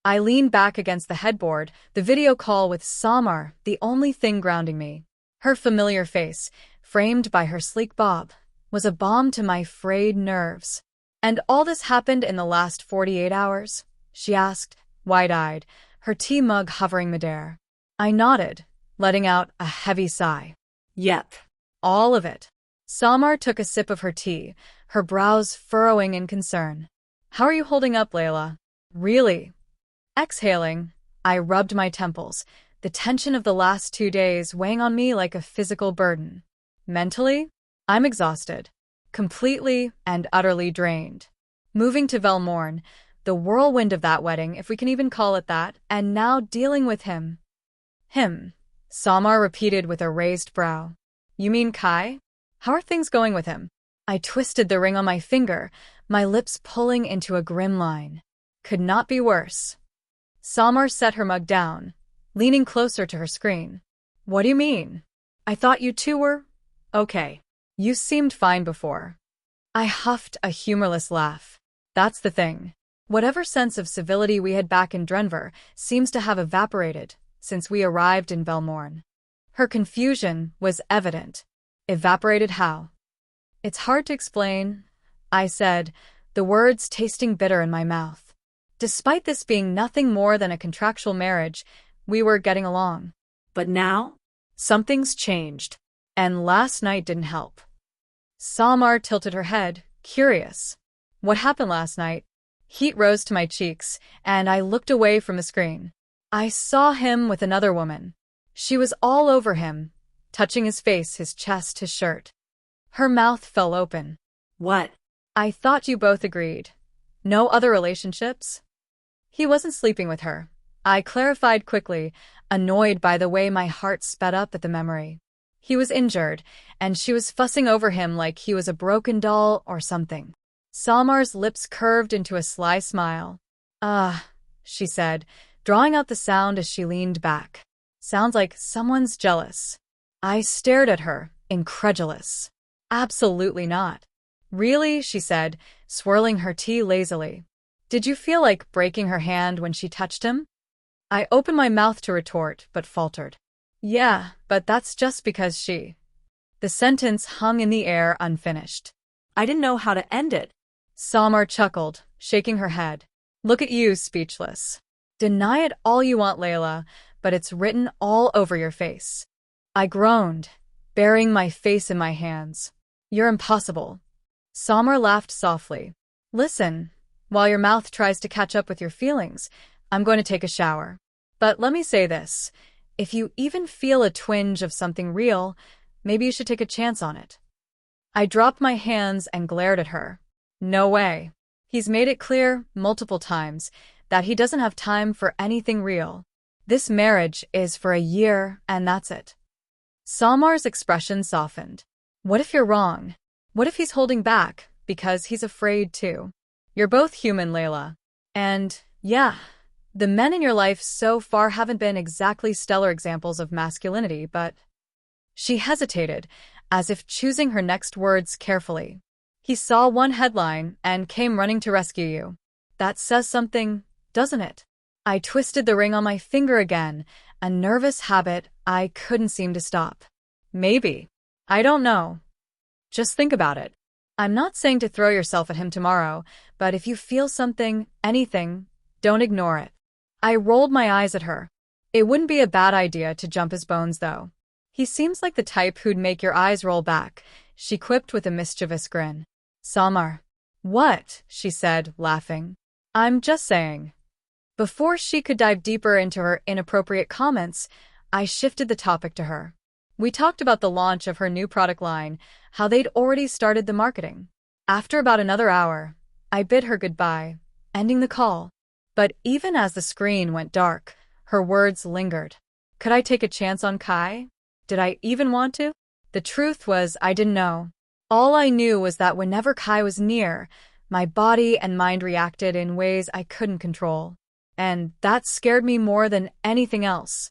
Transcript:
I leaned back against the headboard, the video call with Samar, the only thing grounding me. Her familiar face, framed by her sleek bob, was a balm to my frayed nerves. "And all this happened in the last 48 hours?" she asked, wide-eyed, her tea mug hovering midair. I nodded, letting out a heavy sigh. "Yep. All of it." Samar took a sip of her tea, her brows furrowing in concern. "How are you holding up, Leyla?" "Really?" Exhaling, I rubbed my temples, the tension of the last 2 days weighing on me like a physical burden. Mentally, I'm exhausted, completely and utterly drained. Moving to Velmorne, the whirlwind of that wedding, if we can even call it that, and now dealing with him. Him, Samar repeated with a raised brow. "You mean Kai? How are things going with him?" I twisted the ring on my finger, my lips pulling into a grim line. Could not be worse. Samar set her mug down, leaning closer to her screen. "What do you mean? I thought you two were okay. You seemed fine before." I huffed a humorless laugh. "That's the thing. Whatever sense of civility we had back in Denver seems to have evaporated since we arrived in Velmorne." Her confusion was evident. "Evaporated how?" "It's hard to explain," I said, the words tasting bitter in my mouth. Despite this being nothing more than a contractual marriage, we were getting along. But now, something's changed. And last night didn't help. Samar tilted her head, curious. "What happened last night?" Heat rose to my cheeks, and I looked away from the screen. I saw him with another woman. She was all over him, touching his face, his chest, his shirt. Her mouth fell open. "What?" "I thought you both agreed. No other relationships?" "He wasn't sleeping with her," I clarified quickly, annoyed by the way my heart sped up at the memory. "He was injured, and she was fussing over him like he was a broken doll or something." Samar's lips curved into a sly smile. She said, drawing out the sound as she leaned back. "Sounds like someone's jealous." I stared at her, incredulous. "Absolutely not." "Really?" she said, swirling her tea lazily. "Did you feel like breaking her hand when she touched him?" I opened my mouth to retort, but faltered. "Yeah, but that's just because she—" The sentence hung in the air unfinished. I didn't know how to end it. Samar chuckled, shaking her head. "Look at you, speechless. Deny it all you want, Leyla, but it's written all over your face." I groaned, burying my face in my hands. "You're impossible." Samar laughed softly. "Listen, while your mouth tries to catch up with your feelings, I'm going to take a shower. But let me say this, if you even feel a twinge of something real, maybe you should take a chance on it." I dropped my hands and glared at her. No way. He's made it clear, multiple times, that he doesn't have time for anything real. This marriage is for a year, and that's it. Samar's expression softened. "What if you're wrong? What if he's holding back, because he's afraid too? You're both human, Leyla. And, yeah, the men in your life so far haven't been exactly stellar examples of masculinity, but—" She hesitated, as if choosing her next words carefully. "He saw one headline and came running to rescue you. That says something, doesn't it?" I twisted the ring on my finger again, a nervous habit I couldn't seem to stop. "Maybe. I don't know. Just think about it. I'm not saying to throw yourself at him tomorrow, but if you feel something, anything, don't ignore it." I rolled my eyes at her. "It wouldn't be a bad idea to jump his bones, though. He seems like the type who'd make your eyes roll back," she quipped with a mischievous grin. "Samar." "What?" she said, laughing. "I'm just saying." Before she could dive deeper into her inappropriate comments, I shifted the topic to her. We talked about the launch of her new product line, how they'd already started the marketing. After about another hour, I bid her goodbye, ending the call. But even as the screen went dark, her words lingered. Could I take a chance on Kai? Did I even want to? The truth was, I didn't know. All I knew was that whenever Kai was near, my body and mind reacted in ways I couldn't control. And that scared me more than anything else.